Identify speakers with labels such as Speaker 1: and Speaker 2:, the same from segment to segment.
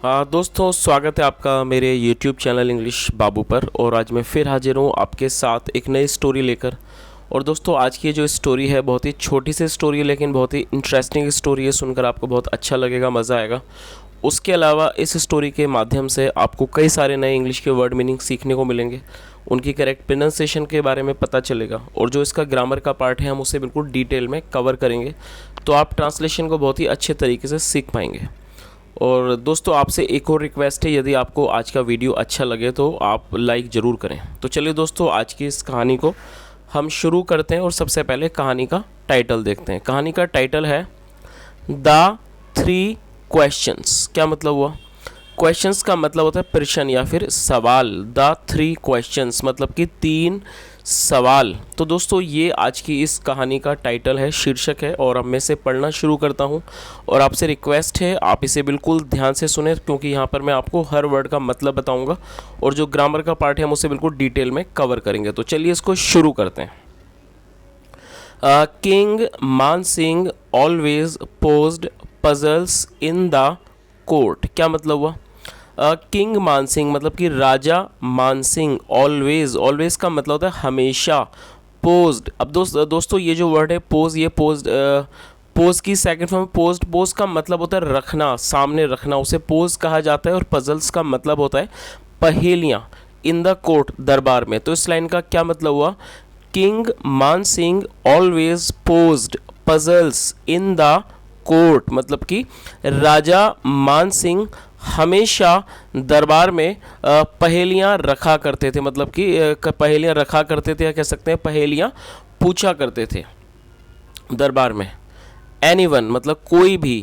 Speaker 1: दोस्तों, स्वागत है आपका मेरे YouTube चैनल इंग्लिश बाबू पर। और आज मैं फिर हाजिर हूँ आपके साथ एक नई स्टोरी लेकर। और दोस्तों, आज की जो स्टोरी है बहुत ही छोटी सी स्टोरी है, लेकिन बहुत ही इंटरेस्टिंग स्टोरी है। सुनकर आपको बहुत अच्छा लगेगा, मज़ा आएगा। उसके अलावा इस स्टोरी के माध्यम से आपको कई सारे नए इंग्लिश के वर्ड मीनिंग सीखने को मिलेंगे, उनकी करेक्ट प्रोनाउंसिएशन के बारे में पता चलेगा, और जो इसका ग्रामर का पार्ट है हम उसे बिल्कुल डिटेल में कवर करेंगे, तो आप ट्रांसलेशन को बहुत ही अच्छे तरीके से सीख पाएंगे। और दोस्तों, आपसे एक और रिक्वेस्ट है, यदि आपको आज का वीडियो अच्छा लगे तो आप लाइक ज़रूर करें। तो चलिए दोस्तों, आज की इस कहानी को हम शुरू करते हैं। और सबसे पहले कहानी का टाइटल देखते हैं। कहानी का टाइटल है द 3 क्वेश्चंस। क्या मतलब हुआ? क्वेश्चंस का मतलब होता है प्रश्न या फिर सवाल। द 3 क्वेश्चंस मतलब कि 3 सवाल। तो दोस्तों, ये आज की इस कहानी का टाइटल है, शीर्षक है। और अब मैं इसे पढ़ना शुरू करता हूँ, और आपसे रिक्वेस्ट है आप इसे बिल्कुल ध्यान से सुने, क्योंकि यहाँ पर मैं आपको हर वर्ड का मतलब बताऊँगा, और जो ग्रामर का पार्ट है हम उसे बिल्कुल डिटेल में कवर करेंगे। तो चलिए इसको शुरू करते हैं। किंग मान Singh always posed puzzles in the court. क्या मतलब हुआ? किंग मानसिंह मतलब कि राजा मानसिंह ऑलवेज का मतलब होता है हमेशा। पोज्ड, अब दोस्तों ये जो वर्ड है पोज, ये पोज की सेकंड फॉर्म पोज का मतलब होता है रखना, सामने रखना, उसे पोज कहा जाता है। और पजल्स का मतलब होता है पहेलियाँ। इन द कोर्ट, दरबार में। तो इस लाइन का क्या मतलब हुआ? King Mansingh always posed puzzles in the court, मतलब कि राजा मानसिंह हमेशा दरबार में पहेलियाँ रखा करते थे। मतलब कि पहेलियाँ रखा करते थे, या कह सकते हैं पहेलियाँ पूछा करते थे दरबार में। एनीवन मतलब कोई भी।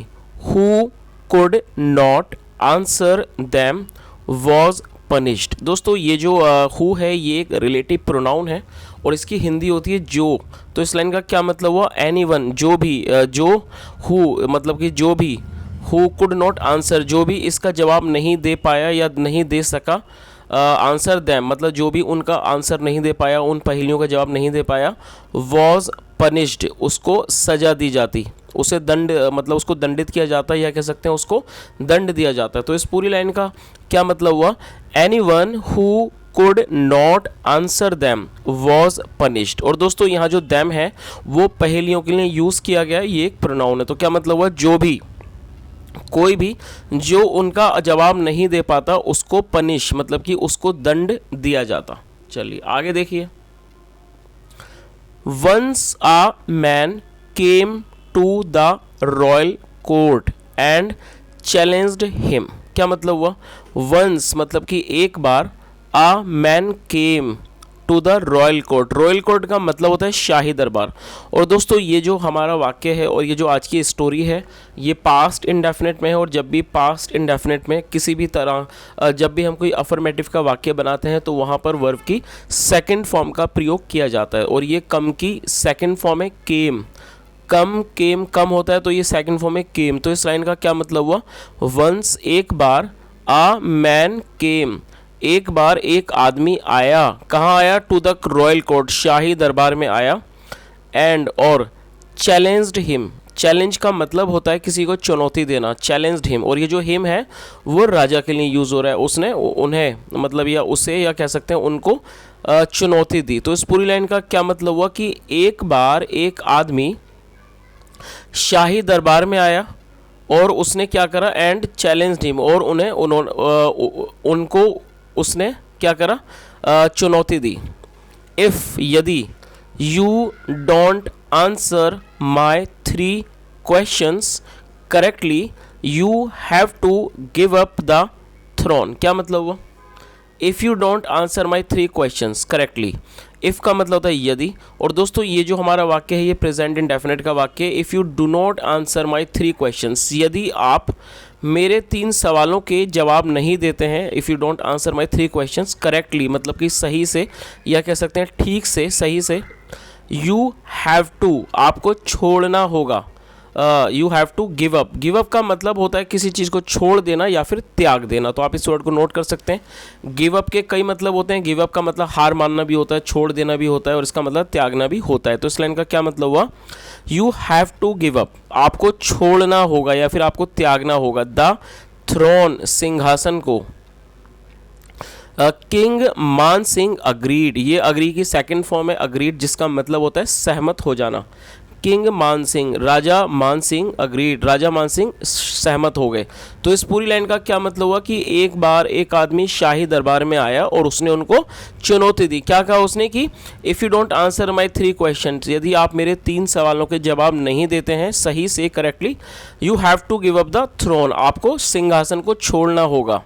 Speaker 1: Who could not answer them was punished. दोस्तों, ये जो हु है ये एक रिलेटिव प्रोनाउन है, और इसकी हिंदी होती है जो। तो इस लाइन का क्या मतलब हुआ? एनीवन, जो भी, जो हु मतलब कि जो भी, हु कुड नॉट आंसर, जो भी इसका जवाब नहीं दे पाया या नहीं दे सका। आंसर दैम मतलब जो भी उनका आंसर नहीं दे पाया, उन पहेलियों का जवाब नहीं दे पाया। वॉज पनिश्ड, उसको सजा दी जाती, उसे दंड मतलब उसको दंडित किया जाता है, या कह सकते हैं उसको दंड दिया जाता है। तो इस पूरी लाइन का क्या मतलब हुआ? Anyone who could not answer them was punished. और दोस्तों, यहाँ जो दैम है वो पहेलियों के लिए यूज़ किया गया है, ये एक प्रोनाउन है। तो क्या मतलब हुआ? जो भी, कोई भी जो उनका जवाब नहीं दे पाता उसको पनिश मतलब कि उसको दंड दिया जाता। चलिए आगे देखिए। Once a man came to the royal court and challenged him. क्या मतलब हुआ? वंस मतलब कि एक बार, a man came to the royal court. Royal court का मतलब होता है शाही दरबार। और दोस्तों, ये जो हमारा वाक्य है और ये जो आज की स्टोरी है, ये पास्ट इंडेफिनिट में है। और जब भी पास्ट इंडेफिनिट में किसी भी तरह जब भी हम कोई अफर्मेटिव का वाक्य बनाते हैं तो वहाँ पर वर्ब की सेकंड फॉर्म का प्रयोग किया जाता है। और ये कम की सेकंड फॉर्म है केम। कम होता है, तो ये सेकंड फॉर्म है केम। तो इस लाइन का क्या मतलब हुआ? वंस एक बार, अ मैन केम एक बार एक आदमी आया। कहाँ आया? टू द रॉयल कोर्ट, शाही दरबार में आया। एंड और चैलेंज्ड हिम, चैलेंज का मतलब होता है किसी को चुनौती देना। चैलेंज्ड हिम, और ये जो हिम है वो राजा के लिए यूज़ हो रहा है। उसने उन्हें मतलब या उसे या कह सकते हैं उनको चुनौती दी। तो इस पूरी लाइन का क्या मतलब हुआ कि एक बार एक आदमी शाही दरबार में आया और उसने क्या करा? एंड चैलेंज्ड हिम, और उनको उसने क्या करा? चुनौती दी। इफ़ यदि, you don't answer my 3 questions correctly you have to give up the throne. क्या मतलब हुआ? If you don't answer my 3 questions correctly. If का मतलब होता है यदि। और दोस्तों, ये जो हमारा वाक्य है ये प्रेजेंट इंडेफिनिट का वाक्य है। If you do not answer my 3 questions, यदि आप मेरे 3 सवालों के जवाब नहीं देते हैं। If you don't answer my 3 questions correctly मतलब कि सही से, या कह सकते हैं ठीक से, सही से। यू हैव टू, आपको छोड़ना होगा। You have to give up. Give up का मतलब होता है किसी चीज़ को छोड़ देना या फिर त्याग देना। तो आप इस वर्ड को नोट कर सकते हैं। गिव अप के कई मतलब होते हैं। गिव अप का मतलब हार मानना भी होता है, छोड़ देना भी होता है, और इसका मतलब त्यागना भी होता है। तो इस लाइन का क्या मतलब हुआ? You have to give up, आपको छोड़ना होगा या फिर आपको त्यागना होगा। द थ्रोन सिंहासन को। किंग मान सिंह अग्रीड, ये अग्री की सेकंड फॉर्म है अग्रीड, जिसका मतलब होता है सहमत हो जाना। किंग मान सिंह, राजा मान सिंह अग्रीड, राजा मान सिंह सहमत हो गए। तो इस पूरी लाइन का क्या मतलब हुआ कि एक बार एक आदमी शाही दरबार में आया और उसने उनको चुनौती दी। क्या कहा उसने कि if you don't answer my 3 question, यदि आप मेरे 3 सवालों के जवाब नहीं देते हैं सही से correctly, you have to give up the throne, आपको सिंहासन को छोड़ना होगा।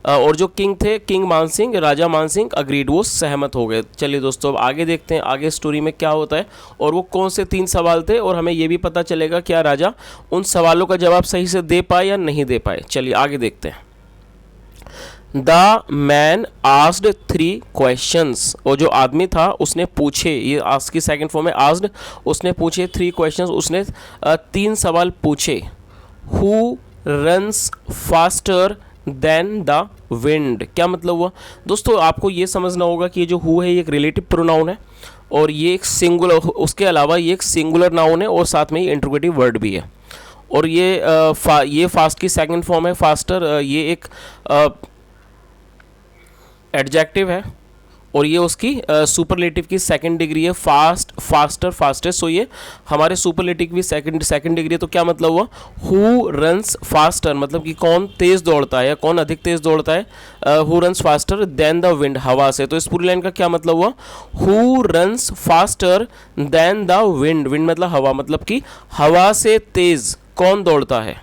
Speaker 1: और जो किंग थे, किंग मानसिंह, राजा मानसिंह अग्रीड, वो सहमत हो गए। चलिए दोस्तों अब आगे देखते हैं आगे स्टोरी में क्या होता है और वो कौन से 3 सवाल थे, और हमें ये भी पता चलेगा क्या राजा उन सवालों का जवाब सही से दे पाए या नहीं दे पाए। चलिए आगे देखते हैं। द मैन आस्ड 3 क्वेश्चंस, और जो आदमी था उसने पूछे, ये आस्क की सेकंड फॉर्म है आस्ड, उसने पूछे 3 क्वेश्चंस, उसने 3 सवाल पूछे। Who runs faster than the wind, क्या मतलब हुआ दोस्तों, आपको ये समझना होगा कि ये जो हु है ये एक रिलेटिव प्रोनाउन है और ये एक सिंगुलर, उसके अलावा ये एक सिंगुलर नाउन है और साथ में ये इंट्रोगेटिव वर्ड भी है। और ये फास्ट की सेकंड फॉर्म है फास्टर, ये एक एडजेक्टिव है और ये उसकी सुपरलेटिव की सेकंड डिग्री है, फास्ट, फास्टर, फास्टेस्ट। सो ये हमारे सुपरलेटिव की सेकंड डिग्री है। तो क्या मतलब हुआ, हु रन्स फास्टर, मतलब कि कौन तेज़ दौड़ता है या कौन अधिक तेज़ दौड़ता है। Who runs faster than the wind, हवा से। तो इस पूरी लाइन का क्या मतलब हुआ, who runs faster than the wind, wind मतलब हवा, मतलब कि हवा से तेज़ कौन दौड़ता है।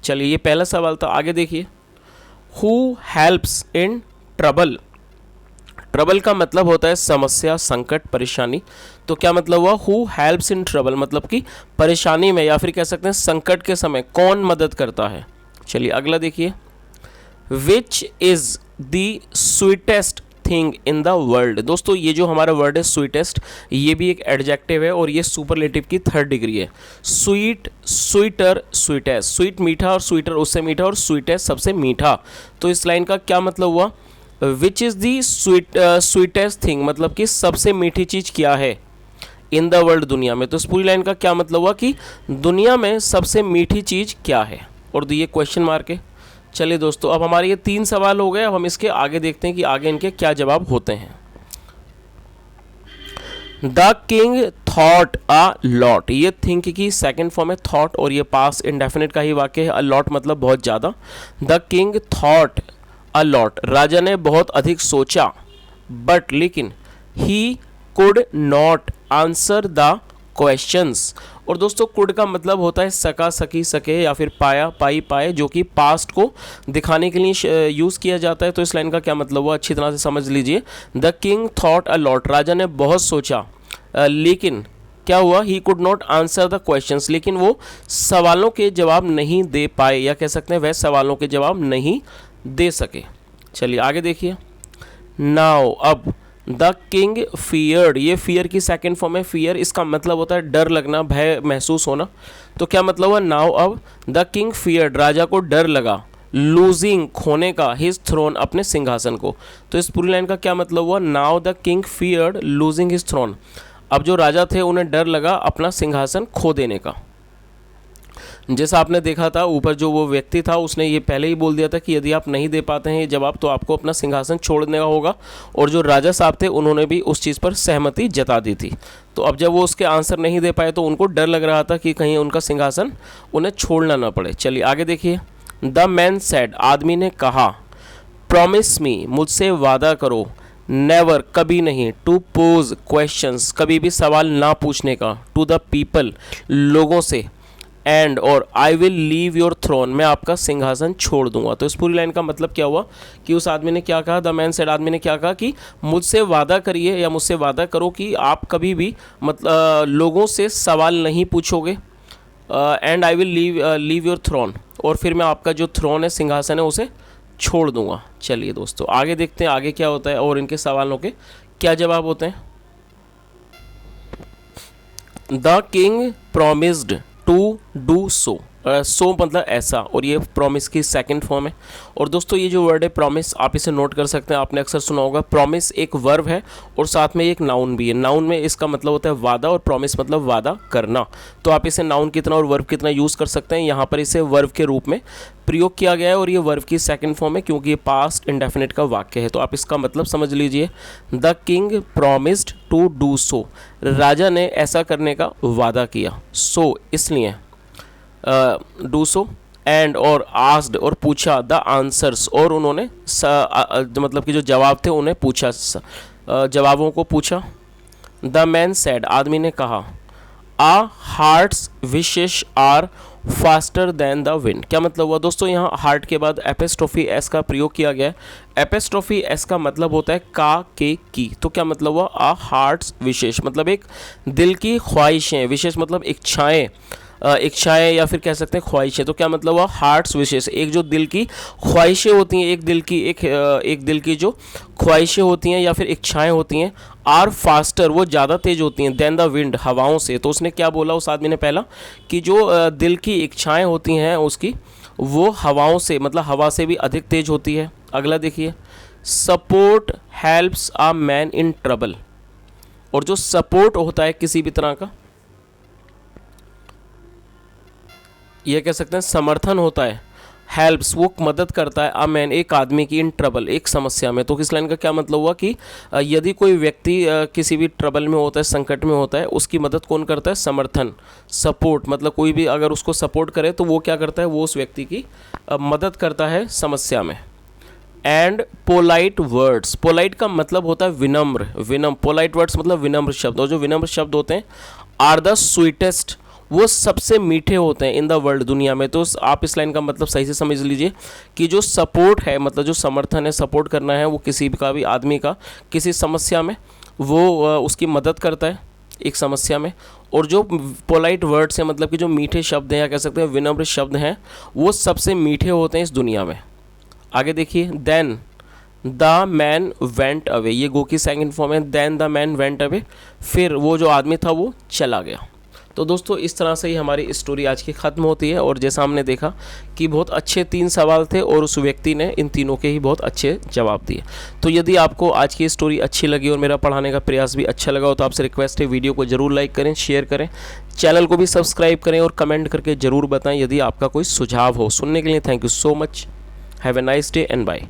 Speaker 1: चलिए ये पहला सवाल था। आगे देखिए, who helps in trouble, trouble का मतलब होता है समस्या, संकट, परेशानी। तो क्या मतलब हुआ, हु हेल्प्स इन ट्रबल, मतलब कि परेशानी में या फिर कह सकते हैं संकट के समय कौन मदद करता है। चलिए अगला देखिए, which is the sweetest thing in the world. दोस्तों ये जो हमारा वर्ड है स्वीटेस्ट, ये भी एक एडजेक्टिव है और ये सुपरलेटिव की 3rd डिग्री है। स्वीट, स्वीटर, स्वीटेस्ट, स्वीट मीठा और स्वीटर उससे मीठा और स्वीटेस्ट सबसे मीठा। तो इस लाइन का क्या मतलब हुआ, which is the sweetest thing, मतलब कि सबसे मीठी चीज़ क्या है इन द वर्ल्ड, दुनिया में। तो इस पूरी लाइन का क्या मतलब हुआ कि दुनिया में सबसे मीठी चीज़ क्या है, और ये क्वेश्चन मार्क है। चलिए दोस्तों अब हमारे ये 3 सवाल हो गए, अब हम इसके आगे देखते हैं कि आगे इनके क्या जवाब होते हैं। The king thought a lot, ये थिंक की सेकंड फॉर्म है थॉट और ये पास इंडेफिनिट का ही वाक्य है। अ लॉट मतलब बहुत ज़्यादा। The king thought a lot, राजा ने बहुत अधिक सोचा, बट लेकिन he could not answer the questions. और दोस्तों कुड का मतलब होता है सका, सकी, सके या फिर पाया, पाई, पाए, जो कि पास्ट को दिखाने के लिए यूज़ किया जाता है। तो इस लाइन का क्या मतलब हुआ अच्छी तरह से समझ लीजिए। The king thought a lot, राजा ने बहुत सोचा, लेकिन क्या हुआ, he could not answer the questions, लेकिन वो सवालों के जवाब नहीं दे पाए, या कह सकते हैं वह सवालों के जवाब नहीं दे सके। चलिए आगे देखिए, नाउ अब द किंग फियर्ड, ये फियर की सेकंड फॉर्म है फियर, इसका मतलब होता है डर लगना, भय महसूस होना। तो क्या मतलब हुआ, नाउ अब द किंग फियर्ड, राजा को डर लगा, लूजिंग, खोने का, हिज थ्रोन, अपने सिंहासन को। तो इस पूरी लाइन का क्या मतलब हुआ, now the king feared losing his throne, अब जो राजा थे उन्हें डर लगा अपना सिंहासन खो देने का। जैसा आपने देखा था ऊपर, जो वो व्यक्ति था उसने ये पहले ही बोल दिया था कि यदि आप नहीं दे पाते हैं ये जवाब तो आपको अपना सिंहासन छोड़ने का होगा, और जो राजा साहब थे उन्होंने भी उस चीज़ पर सहमति जता दी थी। तो अब जब वो उसके आंसर नहीं दे पाए तो उनको डर लग रहा था कि कहीं उनका सिंहासन उन्हें छोड़ना ना पड़े। चलिए आगे देखिए, द मैन सेड, आदमी ने कहा, प्रॉमिस मी, मुझसे वादा करो, नेवर, कभी नहीं, टू पोज क्वेश्चंस, कभी भी सवाल ना पूछने का, टू द पीपल, लोगों से, एंड और I will leave your throne, मैं आपका सिंहासन छोड़ दूंगा। तो इस पूरी लाइन का मतलब क्या हुआ कि उस आदमी ने क्या कहा, द मैन सेड, आदमी ने क्या कहा कि मुझसे वादा करिए या मुझसे वादा करो कि आप कभी भी मतलब लोगों से सवाल नहीं पूछोगे, and I will leave your throne, और फिर मैं आपका जो थ्रोन है, सिंहासन है, उसे छोड़ दूंगा। चलिए दोस्तों आगे देखते हैं आगे क्या होता है और इनके सवालों के क्या जवाब होते हैं। The king promised to do so, so मतलब ऐसा, और ये प्रॉमिस की सेकंड फॉर्म है। और दोस्तों ये जो वर्ड है प्रॉमिस, आप इसे नोट कर सकते हैं, आपने अक्सर सुना होगा। प्रॉमिस एक वर्ब है और साथ में एक नाउन भी है। नाउन में इसका मतलब होता है वादा और प्रॉमिस मतलब वादा करना। तो आप इसे नाउन कितना और वर्ब कितना यूज़ कर सकते हैं। यहाँ पर इसे वर्ब के रूप में प्रयोग किया गया है और ये वर्ब की सेकंड फॉर्म है क्योंकि ये पास्ट इंडेफिनिट का वाक्य है। तो आप इसका मतलब समझ लीजिए, the king promised to do so, राजा ने ऐसा करने का वादा किया। सो इसलिए डू सो, एंड और आस्ड और पूछा, द आंसर्स और उन्होंने मतलब कि जो जवाब थे उन्हें पूछा, जवाबों को पूछा। द मैन सेड, आदमी ने कहा, a hearts wishes are faster than the wind. क्या मतलब हुआ दोस्तों, यहाँ हार्ट के बाद एपिस्ट्रोफी एस का प्रयोग किया गया है। एपिस्ट्रोफी एस का मतलब होता है का के की। तो क्या मतलब हुआ, आ हार्ट्स विशेष मतलब एक दिल की ख्वाहिशें, विशेष मतलब इच्छाएं, इच्छाएं या फिर कह सकते हैं ख्वाहिशें। तो क्या मतलब हुआ, हार्ट्स विशेष, एक जो दिल की ख्वाहिशें होती हैं, एक दिल की जो ख्वाहिशें होती हैं या फिर इच्छाएं होती हैं, आर फास्टर वो ज़्यादा तेज होती हैं, देन द विंड हवाओं से। तो उसने क्या बोला उस आदमी ने पहला, कि जो दिल की इच्छाएं होती हैं उसकी, वो हवाओं से मतलब हवा से भी अधिक तेज होती है। अगला देखिए, support helps a man in trouble. और जो सपोर्ट होता है किसी भी तरह का, ये कह सकते हैं समर्थन होता है, हेल्प्स वो मदद करता है, अ मैन एक आदमी की, इन ट्रबल एक समस्या में। तो इस लाइन का क्या मतलब हुआ कि यदि कोई व्यक्ति किसी भी ट्रबल में होता है, संकट में होता है, उसकी मदद कौन करता है, समर्थन, सपोर्ट मतलब कोई भी अगर उसको सपोर्ट करे तो वो क्या करता है, वो उस व्यक्ति की मदद करता है समस्या में। एंड पोलाइट वर्ड्स, पोलाइट का मतलब होता है विनम्र, पोलाइट वर्ड्स मतलब विनम्र शब्द, और जो विनम्र शब्द होते हैं आर द स्वीटेस्ट वो सबसे मीठे होते हैं इन द वर्ल्ड दुनिया में। तो आप इस लाइन का मतलब सही से समझ लीजिए कि जो सपोर्ट है मतलब जो समर्थन है, सपोर्ट करना है, वो किसी का भी आदमी का किसी समस्या में वो उसकी मदद करता है एक समस्या में। और जो पोलाइट वर्ड्स हैं मतलब कि जो मीठे शब्द हैं या कह सकते हैं विनम्र शब्द हैं, वो सबसे मीठे होते हैं इस दुनिया में। आगे देखिए, then the man went away, ये गो की सेकंड फॉर्म है, then the man went away, फिर वो जो आदमी था वो चला गया। तो दोस्तों इस तरह से ही हमारी स्टोरी आज की ख़त्म होती है। और जैसा हमने देखा कि बहुत अच्छे 3 सवाल थे और उस व्यक्ति ने इन तीनों के ही बहुत अच्छे जवाब दिए। तो यदि आपको आज की स्टोरी अच्छी लगी और मेरा पढ़ाने का प्रयास भी अच्छा लगा हो तो आपसे रिक्वेस्ट है, वीडियो को ज़रूर लाइक करें, शेयर करें, चैनल को भी सब्सक्राइब करें और कमेंट करके ज़रूर बताएं यदि आपका कोई सुझाव हो। सुनने के लिए thank you so much. Have a nice day and bye.